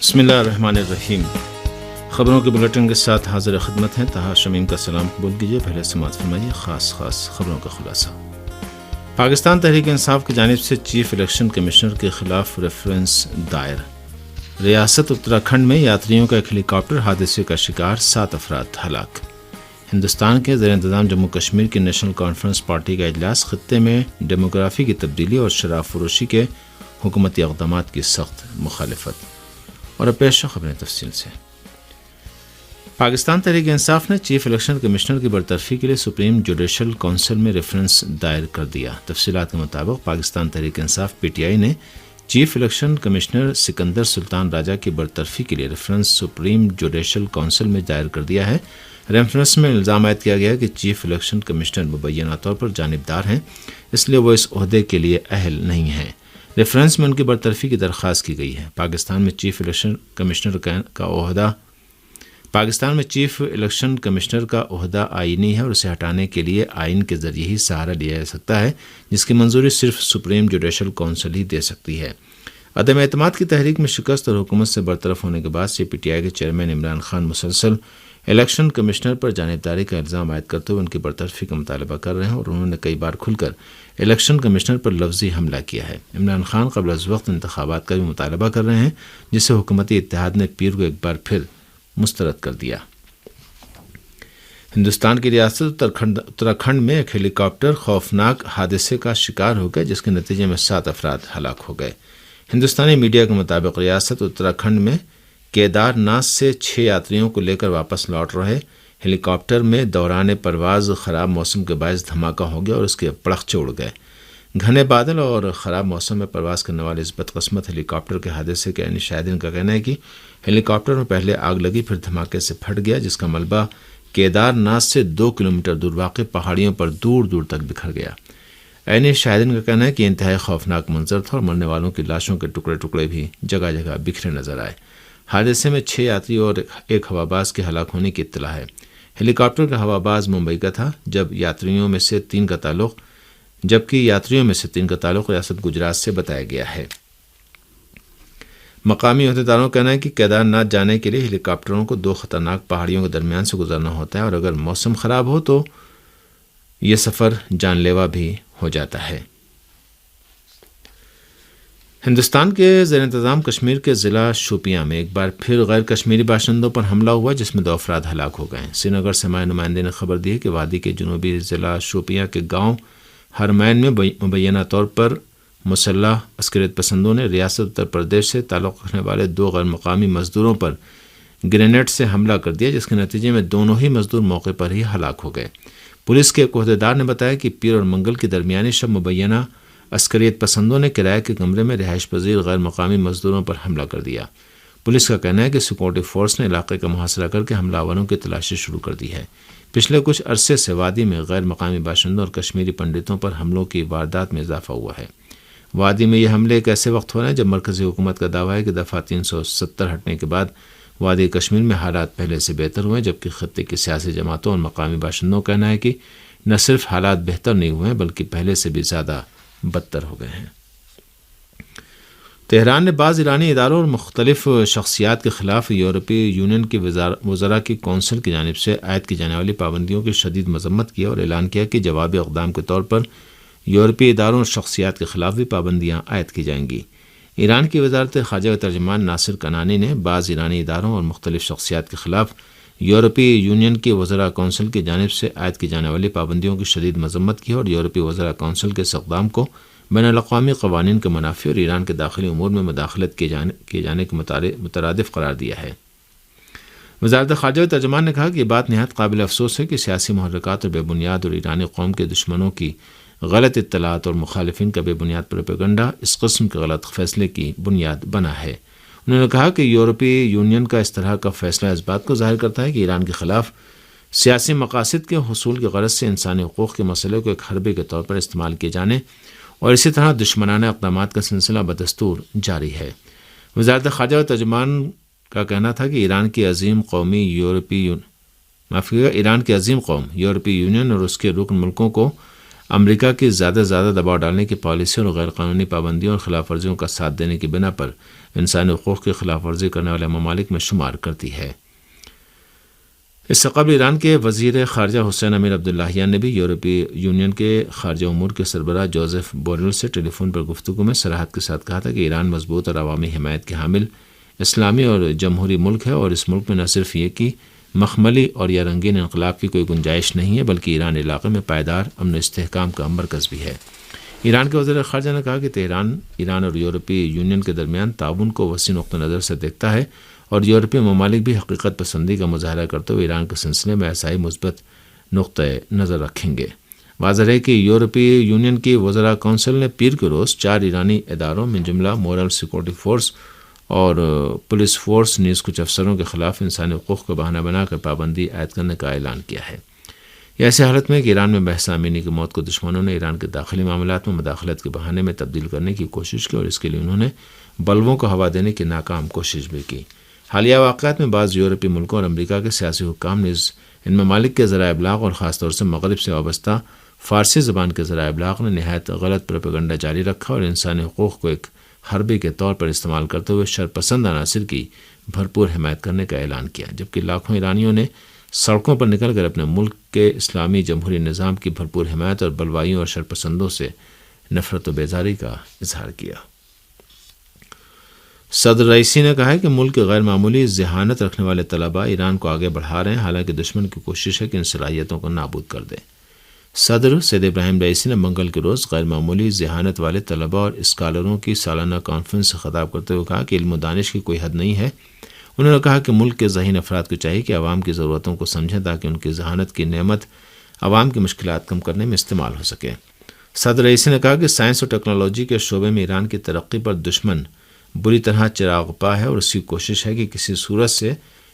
بسم اللہ الرحمن الرحیم۔ خبروں کے بلیٹن کے ساتھ حاضر خدمت ہیں طاہر شمیم کا سلام قبول کیجیے۔ پہلے سماعت فرمائیے خاص خبروں کا خلاصہ۔ پاکستان تحریک انصاف کی جانب سے چیف الیکشن کمشنر کے خلاف ریفرنس دائر۔ ریاست اتراکھنڈ میں یاتریوں کا ایک ہیلی کاپٹر حادثے کا شکار، 7 افراد ہلاک۔ ہندوستان کے زیر انتظام جموں کشمیر کی نیشنل کانفرنس پارٹی کا اجلاس، خطے میں ڈیموگرافی کی تبدیلی اور شراب فروشی کے حکومتی اقدامات کی سخت مخالفت۔ اور اب پیش خبریں تفصیل سے۔ پاکستان تحریک انصاف نے چیف الیکشن کمشنر کی برطرفی کے لیے سپریم جوڈیشل کونسل میں ریفرنس دائر کر دیا۔ تفصیلات کے مطابق Pakistan Tehreek Insaf P T I نے چیف الیکشن کمشنر سکندر سلطان راجہ کی برطرفی کے لیے ریفرنس سپریم جوڈیشل کونسل میں دائر کر دیا ہے۔ ریفرنس میں الزام عائد کیا گیا کہ چیف الیکشن کمشنر مبینہ طور پر جانبدار ہیں، اس لیے وہ اس عہدے کے لیے اہل نہیں ہیں۔ ریفرنس میں ان کی برطرفی کی درخواست کی گئی ہے۔ پاکستان میں چیف الیکشن کمشنر کا عہدہ آئینی ہے اور اسے ہٹانے کے لیے آئین کے ذریعے ہی سہارا لیا جا سکتا ہے، جس کی منظوری صرف سپریم جوڈیشل کونسل ہی دے سکتی ہے۔ عدم اعتماد کی تحریک میں شکست اور حکومت سے برطرف ہونے کے بعد سے پی ٹی آئی کے چیئرمین عمران خان مسلسل الیکشن کمشنر پر جانبداری کا الزام عائد کرتے ہوئے ان کی برطرفی کا مطالبہ کر رہے ہیں اور انہوں نے کئی بار کھل کر الیکشن کمشنر پر لفظی حملہ کیا ہے۔ عمران خان قبل از وقت انتخابات کا بھی مطالبہ کر رہے ہیں، جسے حکومتی اتحاد نے پیر کو ایک بار پھر مسترد کر دیا۔ ہندوستان کی ریاست اتراکھنڈ میں ایک ہیلی کاپٹر خوفناک حادثے کا شکار ہو گیا، جس کے نتیجے میں 7 افراد ہلاک ہو گئے۔ ہندوستانی میڈیا کے مطابق ریاست اتراکھنڈ میں کیدار ناتھ سے 6 یاتریوں کو لے کر واپس لوٹ رہے ہیلی کاپٹر میں دوران پرواز خراب موسم کے باعث دھماکہ ہو گیا اور اس کے پڑخچے اڑ گئے۔ گھنے بادل اور خراب موسم میں پرواز کرنے والے اس بدقسمت ہیلی کاپٹر کے حادثے کے عینی شاہدین کا کہنا ہے کہ ہیلی کاپٹر میں پہلے آگ لگی، پھر دھماکے سے پھٹ گیا، جس کا ملبہ کیدار ناتھ سے 2 کلومیٹر دور واقع پہاڑیوں پر دور دور تک بکھر گیا۔ عینی شاہدین کا کہنا ہے کہ انتہائی خوفناک منظر تھا اور مرنے والوں کی لاشوں کے ٹکڑے بھی جگہ جگہ بکھرے نظر آئے۔ حادثے میں 6 یاتری اور ایک ہواباز کے ہلاک ہونے کی اطلاع ہے۔ ہیلی کاپٹر کا ہواباز ممبئی کا تھا، جبکہ یاتریوں میں سے 3 کا تعلق ریاست گجرات سے بتایا گیا ہے۔ مقامی عہدیداروں کا کہنا ہے کہ کیدار ناتھ جانے کے لیے ہیلی کاپٹروں کو 2 خطرناک پہاڑیوں کے درمیان سے گزرنا ہوتا ہے اور اگر موسم خراب ہو تو یہ سفر جان لیوا بھی ہو جاتا ہے۔ ہندوستان کے زیر انتظام کشمیر کے ضلع شوپیاں میں ایک بار پھر غیر کشمیری باشندوں پر حملہ ہوا، جس میں 2 افراد ہلاک ہو گئے ہیں۔ سری نگر سے ہمارے نمائندے نے خبر دی ہے کہ وادی کے جنوبی ضلع شوپیاں کے گاؤں ہرمین میں مبینہ طور پر مسلح عسکریت پسندوں نے ریاست اتر پردیش سے تعلق رکھنے والے 2 غیر مقامی مزدوروں پر گرینیڈ سے حملہ کر دیا، جس کے نتیجے میں دونوں ہی مزدور موقع پر ہی ہلاک ہو گئے۔ پولیس کے ایک عہدیدار نے بتایا کہ پیر اور منگل کی درمیانی شب مبینہ عسکریت پسندوں نے کرائے کے کمرے میں رہائش پذیر غیر مقامی مزدوروں پر حملہ کر دیا۔ پولیس کا کہنا ہے کہ سیکورٹی فورس نے علاقے کا محاصرہ کر کے حملہ آوروں کی تلاشی شروع کر دی ہے۔ پچھلے کچھ عرصے سے وادی میں غیر مقامی باشندوں اور کشمیری پنڈتوں پر حملوں کی واردات میں اضافہ ہوا ہے۔ وادی میں یہ حملے ایک ایسے وقت ہو رہے ہیں جب مرکزی حکومت کا دعویٰ ہے کہ دفعہ 370 ہٹنے کے بعد وادی کشمیر میں حالات پہلے سے بہتر ہوئے، جبکہ خطے کی سیاسی جماعتوں اور مقامی باشندوں کا کہنا ہے کہ نہ صرف حالات بہتر نہیں ہوئے ہیں بلکہ پہلے سے بھی زیادہ بدتر ہو گئے ہیں۔ تہران نے بعض ایرانی اداروں اور مختلف شخصیات کے خلاف یورپی یونین کے وزراء کی کونسل کی جانب سے عائد کی جانے والی پابندیوں کی شدید مذمت کی اور اعلان کیا کہ جوابی اقدام کے طور پر یورپی اداروں اور شخصیات کے خلاف بھی پابندیاں عائد کی جائیں گی۔ ایران کی وزارت خارجہ کے ترجمان ناصر کنانی نے بعض ایرانی اداروں اور مختلف شخصیات کے خلاف یورپی یونین کی وزراء کونسل کی جانب سے عائد کی جانے والی پابندیوں کی شدید مذمت کی اور یورپی وزراء کونسل کے اس اقدام کو بین الاقوامی قوانین کے منافی اور ایران کے داخلی امور میں مداخلت کیے جانے کے مترادف قرار دیا ہے۔ وزارت خارجہ کے ترجمان نے کہا کہ یہ بات نہایت قابل افسوس ہے کہ سیاسی محرکات اور بے بنیاد اور ایرانی قوم کے دشمنوں کی غلط اطلاعات اور مخالفین کا بے بنیاد پروپیگنڈا اس قسم کے غلط فیصلے کی بنیاد بنا ہے۔ انہوں نے کہا کہ یورپی یونین کا اس طرح کا فیصلہ اس بات کو ظاہر کرتا ہے کہ ایران کے خلاف سیاسی مقاصد کے حصول کی غرض سے انسانی حقوق کے مسئلے کو ایک حربے کے طور پر استعمال کیے جانے اور اسی طرح دشمنانہ اقدامات کا سلسلہ بدستور جاری ہے۔ وزارت خارجہ کے ترجمان کا کہنا تھا کہ ایران کی عظیم قوم یورپی یونین اور اس کے رکن ملکوں کو امریکہ کی زیادہ سے زیادہ دباؤ ڈالنے کی پالیسی اور غیر قانونی پابندیوں اور خلاف ورزیوں کا ساتھ دینے کی بنا پر انسانی حقوق کی خلاف ورزی کرنے والے ممالک میں شمار کرتی ہے۔ اس سے قبل ایران کے وزیر خارجہ حسین امیر عبداللہیان نے بھی یورپی یونین کے خارجہ امور کے سربراہ جوزف بوریل سے ٹیلی فون پر گفتگو میں صراحت کے ساتھ کہا تھا کہ ایران مضبوط اور عوامی حمایت کے حامل اسلامی اور جمہوری ملک ہے، اور اس ملک میں نہ صرف یہ کہ مخملی اور یا رنگین انقلاب کی کوئی گنجائش نہیں ہے، بلکہ ایران علاقے میں پائیدار امن و استحکام کا مرکز بھی ہے۔ ایران کے وزیر خارجہ نے کہا کہ تہران ایران اور یورپی یونین کے درمیان تعاون کو وسیع نقطہ نظر سے دیکھتا ہے، اور یورپی ممالک بھی حقیقت پسندی کا مظاہرہ کرتے ہوئے ایران کے سلسلے میں ایسا ہی مثبت نقطۂ نظر رکھیں گے۔ واضح ہے کہ یورپی یونین کی وزراء کونسل نے پیر کے روز 4 ایرانی اداروں من جملہ مورل سیکورٹی فورس اور پولیس فورس نیز کچھ افسروں کے خلاف انسانی حقوق کا بہانہ بنا کر پابندی عائد کرنے کا اعلان کیا ہے۔ یہ ایسی حالت میں کہ ایران میں مہسا امینی کی موت کو دشمنوں نے ایران کے داخلی معاملات میں مداخلت کے بہانے میں تبدیل کرنے کی کوشش کی، اور اس کے لیے انہوں نے بلبوں کو ہوا دینے کی ناکام کوشش بھی کی۔ حالیہ واقعات میں بعض یورپی ملکوں اور امریکہ کے سیاسی حکام نے ان ممالک کے ذرائع ابلاغ اور خاص طور سے مغرب سے وابستہ فارسی زبان کے ذرائع ابلاغ نے نہایت غلط پروپیگنڈا جاری رکھا اور انسانی حقوق کو ایک حربے کے طور پر استعمال کرتے ہوئے شرپسند عناصر کی بھرپور حمایت کرنے کا اعلان کیا، جبکہ لاکھوں ایرانیوں نے سڑکوں پر نکل کر اپنے ملک کے اسلامی جمہوری نظام کی بھرپور حمایت اور بلوائیوں اور شرپسندوں سے نفرت و بیزاری کا اظہار کیا۔ صدر رئیسی نے کہا ہے کہ ملک کے غیر معمولی ذہانت رکھنے والے طلباء ایران کو آگے بڑھا رہے ہیں، حالانکہ دشمن کی کوشش ہے کہ ان صلاحیتوں کو نابود کر دے۔ صدر سید ابراہیم رئیسی نے منگل کے روز غیر معمولی ذہانت والے طلباء اور اسکالروں کی سالانہ کانفرنس سے خطاب کرتے ہوئے کہا کہ علم و دانش کی کوئی حد نہیں ہے۔ انہوں نے کہا کہ ملک کے ذہین افراد کو چاہیے کہ عوام کی ضرورتوں کو سمجھیں تاکہ ان کی ذہانت کی نعمت عوام کی مشکلات کم کرنے میں استعمال ہو سکے۔ صدر رئیسی نے کہا کہ سائنس اور ٹیکنالوجی کے شعبے میں ایران کی ترقی پر دشمن بری طرح چراغ پا ہے، اور اس کی کوشش ہے کہ کسی صورت سے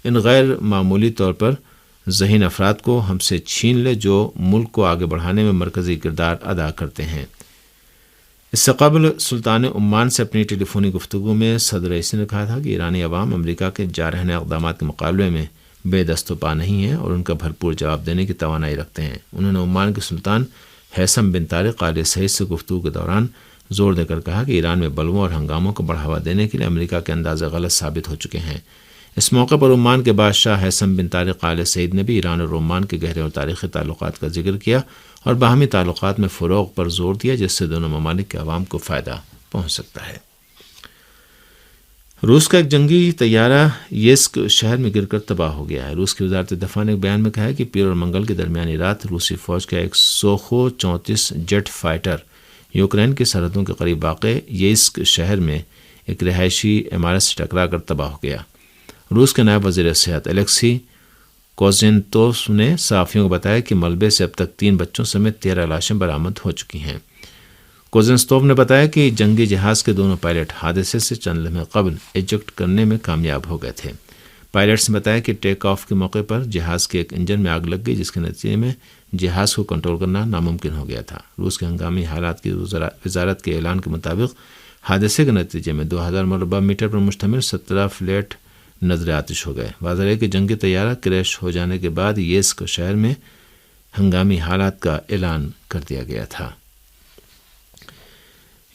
ان غیر معمولی طور پر ذہین افراد کو ہم سے چھین لے جو ملک کو آگے بڑھانے میں مرکزی کردار ادا کرتے ہیں۔ اس سے قبل سلطان عمان سے اپنی ٹیلی فونی گفتگو میں صدر رئیسی نے کہا تھا کہ ایرانی عوام امریکہ کے جارحانہ اقدامات کے مقابلے میں بے دست و پا نہیں ہیں اور ان کا بھرپور جواب دینے کی توانائی رکھتے ہیں۔ انہوں نے عمان کے سلطان ہیثم بن طارق آل سعید سے گفتگو کے دوران زور دے کر کہا کہ ایران میں بلووں اور ہنگاموں کو بڑھاوا دینے کے لیے امریکہ کے انداز غلط ثابت ہو چکے ہیں۔ اس موقع پر عمان کے بادشاہ ہیثم بن طارق آل سعید نے بھی ایران اور عمان کے گہرے اور تاریخی تعلقات کا ذکر کیا اور باہمی تعلقات میں فروغ پر زور دیا، جس سے دونوں ممالک کے عوام کو فائدہ پہنچ سکتا ہے۔ روس کا ایک جنگی طیارہ یسک شہر میں گر کر تباہ ہو گیا ہے۔ روس کی وزارت دفاع نے ایک بیان میں کہا ہے کہ پیر اور منگل کے درمیانی رات روسی فوج کا ایک سوخو 34 جیٹ فائٹر یوکرین کی سرحدوں کے قریب واقع یسک شہر میں ایک رہائشی عمارت سے ٹکرا کر تباہ ہو گیا۔ روس کے نائب وزیر صحت الیکسی کوزنتوف نے صحافیوں کو بتایا کہ ملبے سے اب تک 3 بچوں سمیت 13 لاشیں برآمد ہو چکی ہیں۔ کوزنتوف نے بتایا کہ جنگی جہاز کے دونوں پائلٹ حادثے سے چند لمحے قبل ایجیکٹ کرنے میں کامیاب ہو گئے تھے۔ پائلٹس نے بتایا کہ ٹیک آف کے موقع پر جہاز کے ایک انجن میں آگ لگ گئی، جس کے نتیجے میں جہاز کو کنٹرول کرنا ناممکن ہو گیا تھا۔ روس کے ہنگامی حالات کی وزارت کے اعلان کے مطابق حادثے کے نتیجے میں 2000 مربع میٹر پر مشتمل 17 فلیٹ نظر آتش ہو گئے۔ واضح ہے کہ جنگی طیارہ کریش ہو جانے کے بعد یسک شہر میں ہنگامی حالات کا اعلان کر دیا گیا تھا۔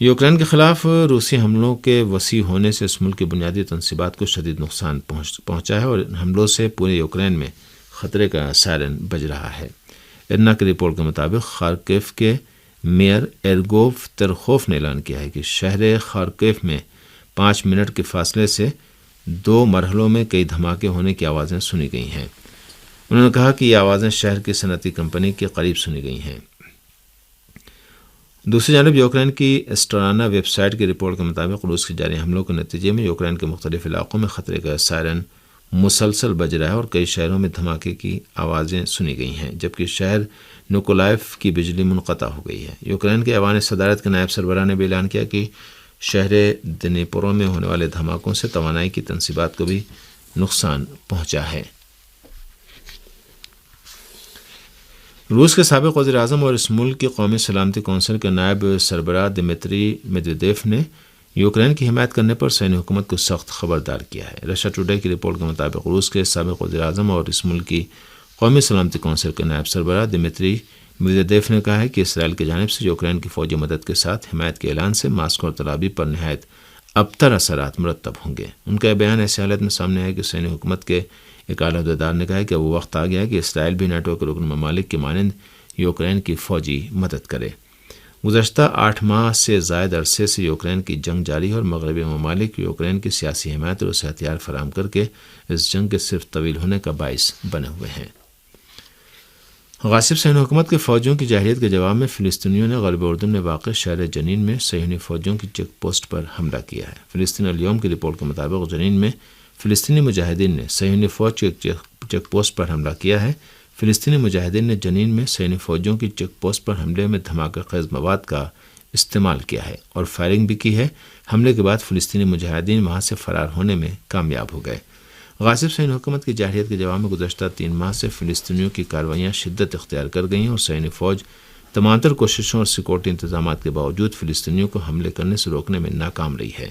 یوکرین کے خلاف روسی حملوں کے وسیع ہونے سے اس ملک کی بنیادی تنصیبات کو شدید نقصان پہنچا ہے اور ان حملوں سے پورے یوکرین میں خطرے کا سائرن بج رہا ہے۔ ارنا کی رپورٹ کے مطابق خارکیف کے میئر ایرگوف ترخوف نے اعلان کیا ہے کہ شہر خارکیف میں 5 منٹ کے فاصلے سے 2 مرحلوں میں کئی دھماکے ہونے کی آوازیں سنی گئی ہیں۔ انہوں نے کہا کہ یہ آوازیں شہر کی صنعتی کمپنی کے قریب سنی گئی ہیں۔ دوسری جانب یوکرین کی اسٹرانا ویب سائٹ کی رپورٹ کے مطابق روس کے جاری حملوں کے نتیجے میں یوکرین کے مختلف علاقوں میں خطرے کا سائرن مسلسل بج رہا ہے اور کئی شہروں میں دھماکے کی آوازیں سنی گئی ہیں، جبکہ شہر نکولائف کی بجلی منقطع ہو گئی ہے۔ یوکرین کے ایوان صدارت کے نائب سربراہ نے بھی اعلان کیا کہ شہر دنیپرو میں ہونے والے دھماکوں سے توانائی کی تنصیبات کو بھی نقصان پہنچا ہے۔ روس کے سابق وزیر اعظم اور اس ملک کی قومی سلامتی کونسل کے نائب سربراہ دمیتری میدویدیف نے یوکرین کی حمایت کرنے پر صہیونی حکومت کو سخت خبردار کیا ہے۔ رشیا ٹوڈے کی رپورٹ کے مطابق روس کے سابق وزیر اعظم اور اس ملک کی قومی سلامتی کونسل کے نائب سربراہ دمیتری میدویدیف نے کہا ہے کہ اسرائیل کی جانب سے یوکرین کی فوجی مدد کے ساتھ حمایت کے اعلان سے ماسکو اور تل ابیب پر نہایت ابتر اثرات مرتب ہوں گے۔ ان کا یہ بیان ایسی حالت میں سامنے آیا کہ صہیونی حکومت کے ایک اعلیٰ عہدیدار نے کہا ہے کہ وہ وقت آ گیا ہے کہ اسرائیل بھی نیٹو کے رکن ممالک کی مانند یوکرین کی فوجی مدد کرے۔ گزشتہ 8 ماہ سے زائد عرصے سے یوکرین کی جنگ جاری ہے اور مغربی ممالک یوکرین کی سیاسی حمایت اور اسے ہتھیار فراہم کر کے اس جنگ کے صرف طویل ہونے کا باعث بنے ہوئے ہیں۔ غاصب صہیونی حکومت کے فوجیوں کی جارحیت کے جواب میں فلسطینیوں نے غرب اردن میں واقع شہر جنین میں صہیونی فوجیوں کی چیک پوسٹ پر حملہ کیا ہے۔ فلسطین اليوم کی رپورٹ کے مطابق جنین میں فلسطینی مجاہدین نے صہیونی فوج کی ایک چیک پوسٹ پر حملہ کیا ہے۔ فلسطینی مجاہدین نے جنین میں صہیونی فوجیوں کی چیک پوسٹ پر حملے میں دھماکہ خیز مواد کا استعمال کیا ہے اور فائرنگ بھی کی ہے۔ حملے کے بعد فلسطینی مجاہدین وہاں سے فرار ہونے میں کامیاب ہو گئے۔ غاصب صہیونی حکومت کی جارحیت کے جواب میں گزشتہ 3 ماہ سے فلسطینیوں کی کارروائیاں شدت اختیار کر گئی ہیں اور صہیونی فوج تمام تر کوششوں اور سیکورٹی انتظامات کے باوجود فلسطینیوں کو حملے کرنے سے روکنے میں ناکام رہی ہے۔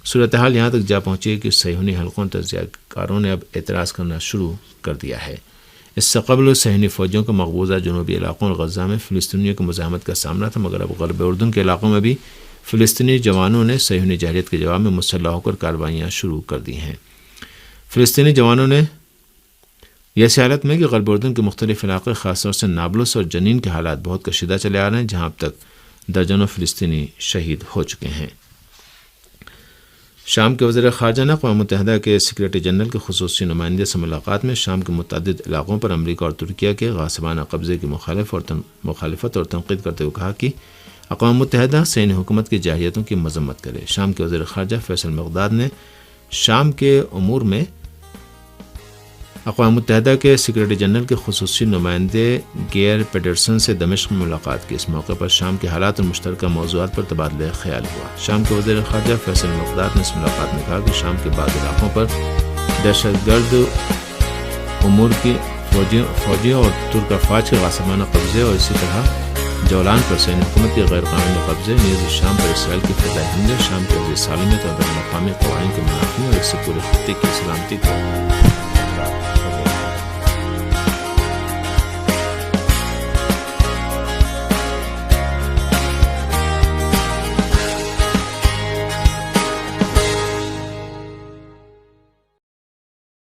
صورتحال یہاں تک جا پہنچی ہے کہ صہیونی حلقوں تجزیہ کاروں نے اب اعتراض کرنا شروع کر دیا ہے۔ اس سے قبل صہیونی فوجیوں کو مقبوضہ جنوبی علاقوں اور غزہ میں فلسطینیوں کی مزاحمت کا سامنا تھا، مگر اب غرب اردن کے علاقوں میں بھی فلسطینی جوانوں نے صہیونی جارحیت کے جواب میں مسلح ہو کر کارروائیاں شروع کر دی ہیں۔ فلسطینی جوانوں نے یہ حالت میں کہ غرب اردن کے مختلف علاقے خاص طور سے نابلس اور جنین کے حالات بہت کشیدہ چلے آ رہے ہیں، جہاں اب تک درجنوں فلسطینی شہید ہو چکے ہیں۔ شام کے وزیر خارجہ نے اقوام متحدہ کے سیکریٹری جنرل کے خصوصی نمائندے سے ملاقات میں شام کے متعدد علاقوں پر امریکہ اور ترکیہ کے غاصبانہ قبضے کی مخالفت اور تنقید کرتے ہوئے کہا کہ اقوام متحدہ صہیونی حکومت کی جارحیتوں کی مذمت کرے۔ شام کے وزیر خارجہ فیصل مقداد نے شام کے امور میں اقوام متحدہ کے سیکریٹری جنرل کے خصوصی نمائندے گیئر پیٹرسن سے دمشق میں ملاقات کی۔ اس موقع پر شام کے حالات اور مشترکہ موضوعات پر تبادلہ خیال ہوا۔ شام کے وزیر خارجہ فیصل مقداد نے اس ملاقات میں کہا کہ شام کے بعض علاقوں پر دہشت گرد امور کی فوجیوں اور ترک افواج کے غاصبانہ قبضے اور اسی طرح جولان پر صہیونی حکومت کے غیر قانونی قبضے، نیز شام پر اسرائیل کے فضائی حملے شام کے عزیز سالمیت اور بین الاقوامی قوانین کے منافی اور اس سے پورے خطے کی سلامتی کو